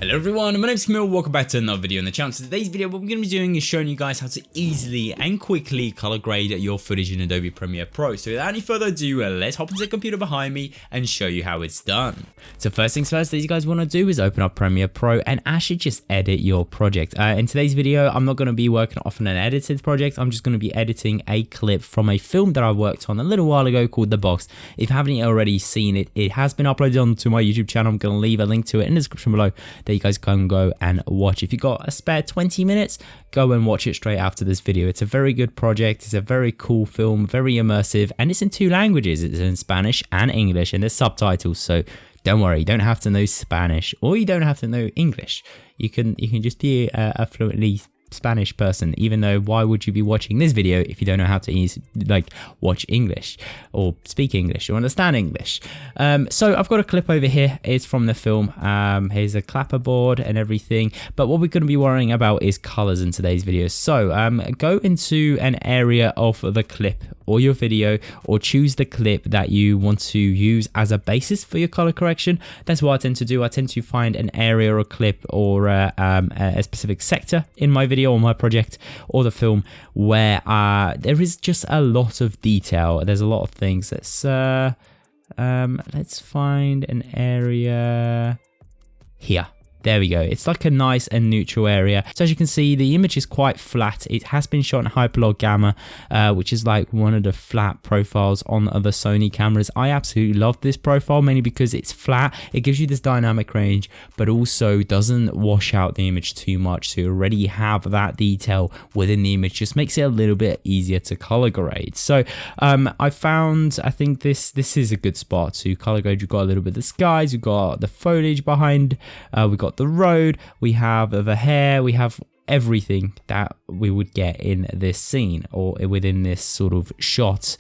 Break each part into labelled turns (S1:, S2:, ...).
S1: Hello everyone, my name is Camille, welcome back to another video on the channel. So today's video, what we're going to be doing is showing you guys how to easily and quickly color grade your footage in Adobe Premiere Pro. So without any further ado, let's hop into the computer behind me and show you how it's done. So first things first that you guys want to do is open up Premiere Pro and actually just edit your project. In today's video, I'm not going to be working off an edited project, I'm just going to be editing a clip from a film that I worked on a little while ago called The Box. If you haven't already seen it, it has been uploaded onto my YouTube channel. I'm going to leave a link to it in the description below that you guys can go and watch. If you got a spare 20 minutes, go and watch it straight after this video. It's a very good project, it's a very cool film, very immersive, and it's in 2 languages. It's in Spanish and English, and there's subtitles, so don't worry, you don't have to know Spanish or you don't have to know English. You can just be a fluently Spanish person, even though why would you be watching this video if you don't know how to watch English or speak English or understand English? So I've got a clip over here. It's from the film. Here's a clapperboard and everything, but what we're going to be worrying about is colors in today's video. So go into an area of the clip or your video, or choose the clip that you want to use as a basis for your color correction. That's what I tend to do. I tend to find an area or clip or a specific sector in my video or my project or the film where there is just a lot of detail. There's a lot of things. Let's find an area here. There we go. It's like a nice and neutral area. So as you can see, the image is quite flat. It has been shot in hyperlog gamma, which is like one of the flat profiles on the Sony cameras. I absolutely love this profile, mainly because it's flat. It gives you this dynamic range, but also doesn't wash out the image too much. So you already have that detail within the image. Just makes it a little bit easier to color grade. So I think this is a good spot to color grade. You've got a little bit of the skies, you've got the foliage behind, we've got the road, we have the hair, we have everything that we would get in this scene or within this sort of shot.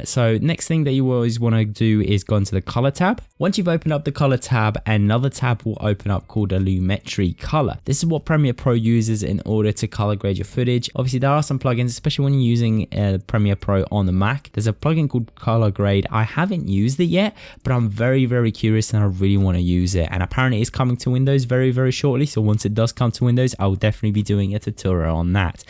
S1: So next thing that you always want to do is go into the color tab. Once you've opened up the color tab, another tab will open up called a Lumetri color. This is what Premiere Pro uses in order to color grade your footage. Obviously there are some plugins, especially when you're using Premiere Pro on the Mac. There's a plugin called Color Grade. I haven't used it yet, but I'm very, very curious and I really want to use it. And apparently it's coming to Windows very, very shortly. So once it does come to Windows, I will definitely be doing a tutorial on that.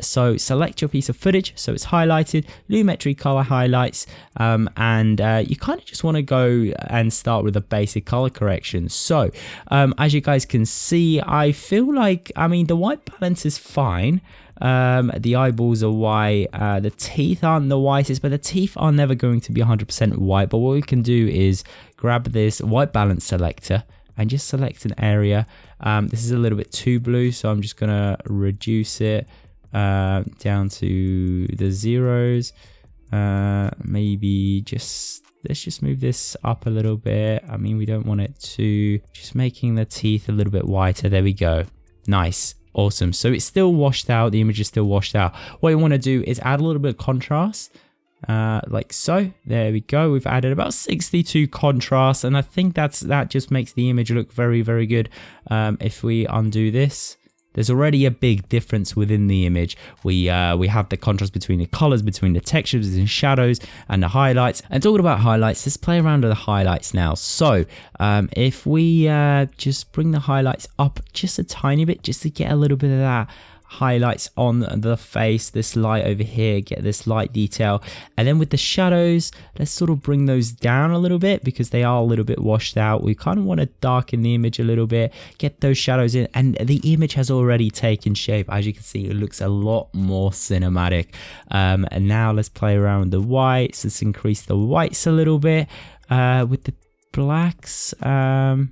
S1: So select your piece of footage. So it's highlighted, Lumetri color highlights, and you kind of just want to go and start with a basic color correction. So as you guys can see, I feel like, the white balance is fine. The eyeballs are white, the teeth aren't the whitest, but the teeth are never going to be 100% white. But what we can do is grab this white balance selector and just select an area. This is a little bit too blue, so I'm just gonna reduce it down to the zeros. Maybe let's just move this up a little bit. We don't want it to, just making the teeth a little bit whiter. There we go. Nice. Awesome. So it's still washed out. The image is still washed out. What you want to do is add a little bit of contrast. Like so. There we go. We've added about 62 contrast, and I think that just makes the image look very, very good. If we undo this, there's already a big difference within the image. We have the contrast between the colors, between the textures and shadows and the highlights. And talking about highlights, let's play around with the highlights now. So if we just bring the highlights up just a tiny bit, just to get a little bit of that highlights on the face, this light over here, get this light detail. And then with the shadows, let's sort of bring those down a little bit because they are a little bit washed out. We kind of want to darken the image a little bit, get those shadows in, and the image has already taken shape. As you can see, it looks a lot more cinematic. And now let's play around with the whites. Let's increase the whites a little bit. With the blacks, I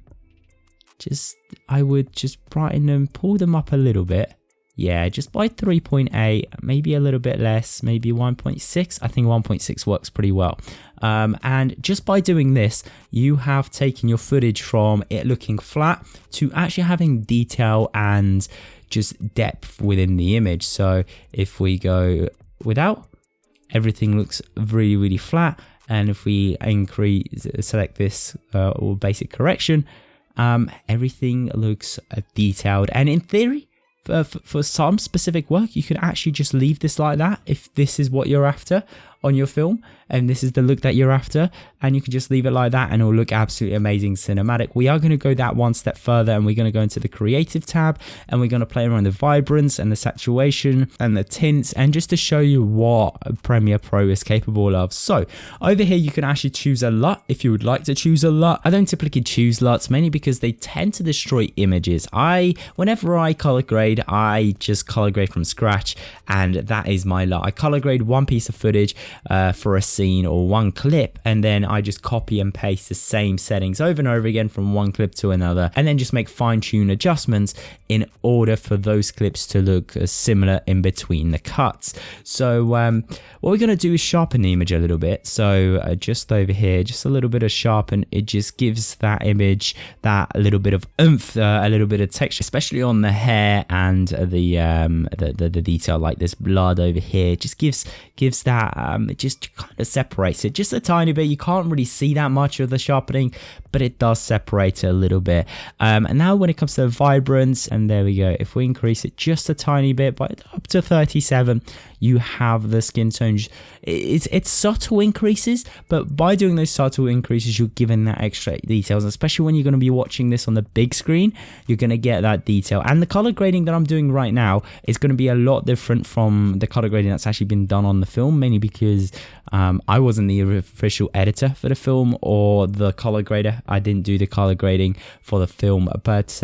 S1: would just brighten them, pull them up a little bit. Yeah, just by 3.8, maybe a little bit less, maybe 1.6. I think 1.6 works pretty well. And just by doing this, you have taken your footage from it looking flat to actually having detail and just depth within the image. So if we go without, everything looks really, really flat. And if we select this or basic correction, everything looks detailed. And in theory, for some specific work, you can actually just leave this like that if this is what you're after. on your film, and this is the look that you're after, and you can just leave it like that and it'll look absolutely amazing cinematic. We are going to go that one step further, and we're going to go into the creative tab, and we're going to play around the vibrance and the saturation and the tints, and just to show you what Premiere Pro is capable of. So over here you can actually choose a LUT if you would like to choose a LUT. I don't typically choose LUTs, mainly because they tend to destroy images. Whenever I color grade, I just color grade from scratch, and that is my LUT. I color grade one piece of footage for a scene or one clip, and then I just copy and paste the same settings over and over again from one clip to another, and then just make fine-tune adjustments in order for those clips to look similar in between the cuts. So what we're going to do is sharpen the image a little bit. So just over here, just a little bit of sharpen. It just gives that image that little bit of oomph, a little bit of texture, especially on the hair and the detail like this blood over here. It just gives that it just kind of separates it just a tiny bit. You can't really see that much of the sharpening, but it does separate it a little bit. And now when it comes to vibrance, and there we go, if we increase it just a tiny bit by up to 37, you have the skin tones. It's subtle increases, but by doing those subtle increases, you're given that extra details, especially when you're going to be watching this on the big screen. You're going to get that detail, and the color grading that I'm doing right now is going to be a lot different from the color grading that's actually been done on the film, mainly because I wasn't the official editor for the film or the color grader. I didn't do the color grading for the film, but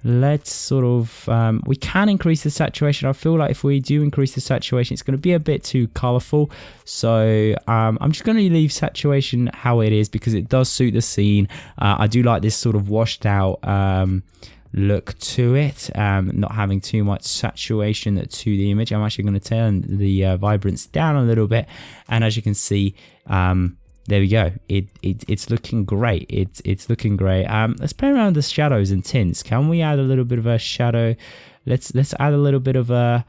S1: let's sort of we can increase the saturation. I feel like if we do increase the saturation, it's going to be a bit too colorful, so I'm just going to leave saturation how it is because it does suit the scene. I do like this sort of washed out look to it, not having too much saturation to the image. I'm actually going to turn the vibrance down a little bit, and as you can see, there we go. It's looking great. It's looking great. Let's play around with the shadows and tints. Can we add a little bit of a shadow? Let's add a little bit of a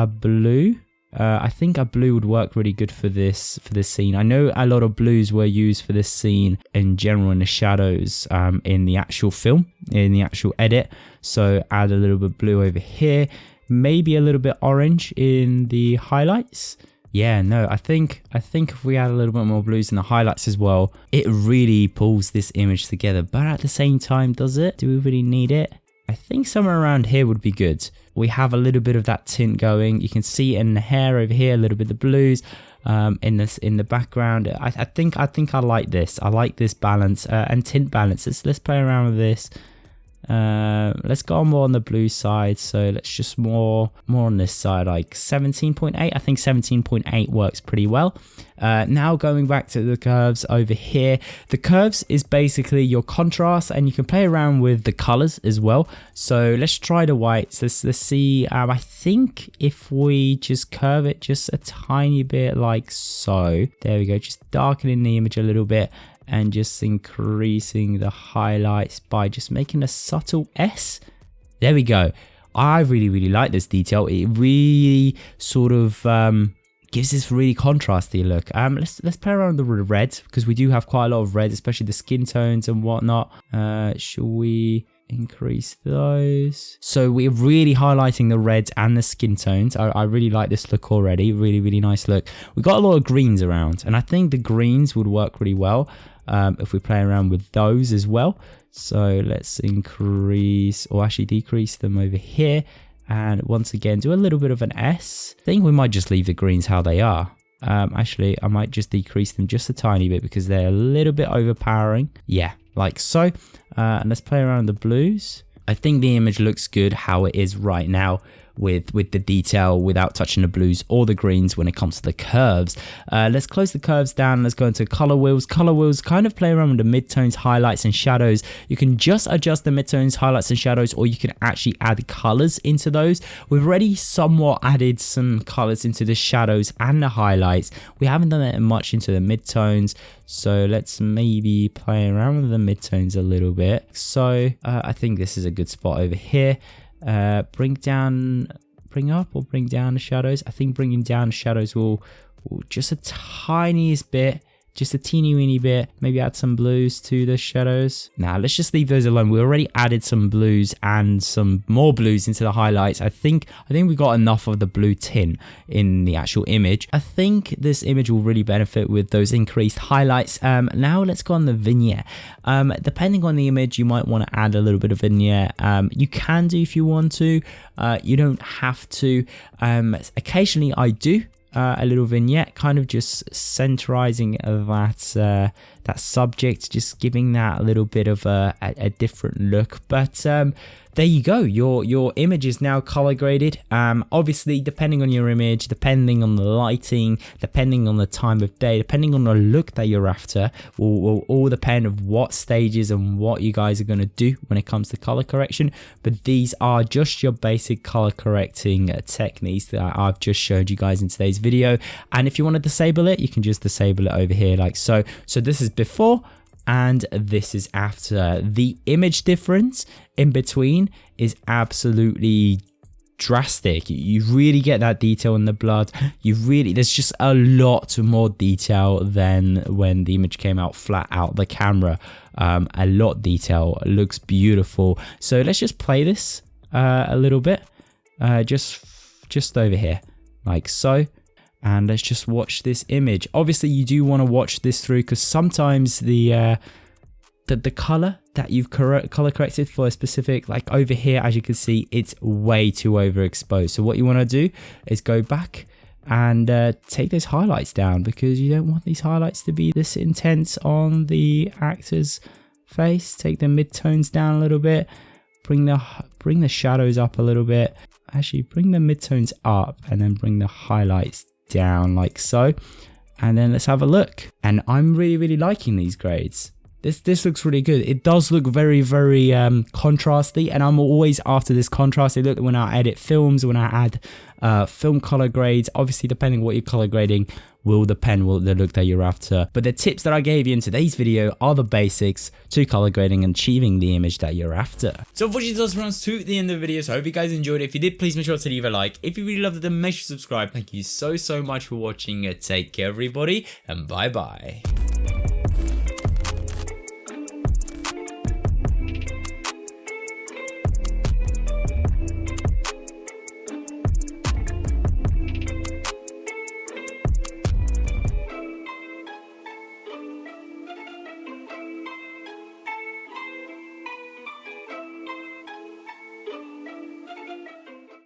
S1: blue. I think a blue would work really good for this scene. I know a lot of blues were used for this scene in general in the shadows in the actual film, in the actual edit. So add a little bit of blue over here, maybe a little bit orange in the highlights. Yeah, no, I think if we add a little bit more blues in the highlights as well, it really pulls this image together. But at the same time, does it? Do we really need it? I think somewhere around here would be good. We have a little bit of that tint going. You can see it in the hair over here, a little bit of blues in the background. I think I like this. I like this balance and tint balance. Let's play around with this. Let's go more on the blue side, so let's just more on this side, like 17.8. I think 17.8 works pretty well. Now going back to the curves over here, the curves is basically your contrast, and you can play around with the colors as well. So let's try the whites. Let's see. I think if we just curve it just a tiny bit like so, there we go, just darkening the image a little bit, and just increasing the highlights by just making a subtle S. There we go. I really like this detail. It really sort of gives this really contrasty look. Let's play around with the reds, because we do have quite a lot of reds, especially the skin tones and whatnot. Should we increase those? So we're really highlighting the reds and the skin tones. I really like this look already. Really nice look. We got a lot of greens around, and I think the greens would work really well if we play around with those as well. So let's increase, or actually decrease them over here, and once again do a little bit of an S. I think we might just leave the greens how they are. Actually, I might just decrease them just a tiny bit because they're a little bit overpowering. Yeah, like so. And let's play around the blues. I think the image looks good how it is right now, with the detail without touching the blues or the greens when it comes to the curves. Let's close the curves down. Let's go into color wheels. Color wheels kind of play around with the midtones, highlights, and shadows. You can just adjust the midtones, highlights, and shadows, or you can actually add colors into those. We've already somewhat added some colors into the shadows and the highlights. We haven't done that much into the midtones, so let's maybe play around with the midtones a little bit. So I think this is a good spot over here. Bring up or bring down the shadows. I think bringing down the shadows will just a tiniest bit just a teeny weeny bit. Maybe add some blues to the shadows. Now let's just leave those alone. We already added some blues and some more blues into the highlights. I think we got enough of the blue tint in the actual image. I think this image will really benefit with those increased highlights. Now let's go on the vignette. Depending on the image, you might want to add a little bit of vignette. You can do if you want to. You don't have to. Occasionally I do a little vignette, kind of just centerizing that subject, just giving that a little bit of a different look. But there you go, your image is now color graded. Obviously, depending on your image, depending on the lighting, depending on the time of day, depending on the look that you're after, will all depend on what stages and what you guys are going to do when it comes to color correction. But these are just your basic color correcting techniques that I've just showed you guys in today's video. And if you want to disable it, you can just disable it over here like so. So this is before and this is after. The image difference in between is absolutely drastic. You really get that detail in the blood. There's just a lot more detail than when the image came out flat out the camera. A lot detail, looks beautiful. So let's just play this a little bit, just over here like so. And let's just watch this image. Obviously, you do want to watch this through because sometimes the color that you've color corrected for a specific, like over here, as you can see, it's way too overexposed. So what you want to do is go back and take those highlights down, because you don't want these highlights to be this intense on the actor's face. Take the midtones down a little bit. Bring the shadows up a little bit. Actually, bring the midtones up and then bring the highlights down like so. And then let's have a look. And I'm really liking these grades. This looks really good. It does look very contrasty, and I'm always after this contrasty look when I edit films, when I add film color grades. Obviously, depending what you're color grading will depend what the look that you're after. But the tips that I gave you in today's video are the basics to color grading and achieving the image that you're after. So unfortunately, that's runs to the end of the video. So I hope you guys enjoyed it. If you did, please make sure to leave a like. If you really loved it, then make sure to subscribe. Thank you so much for watching. Take care, everybody, and bye bye.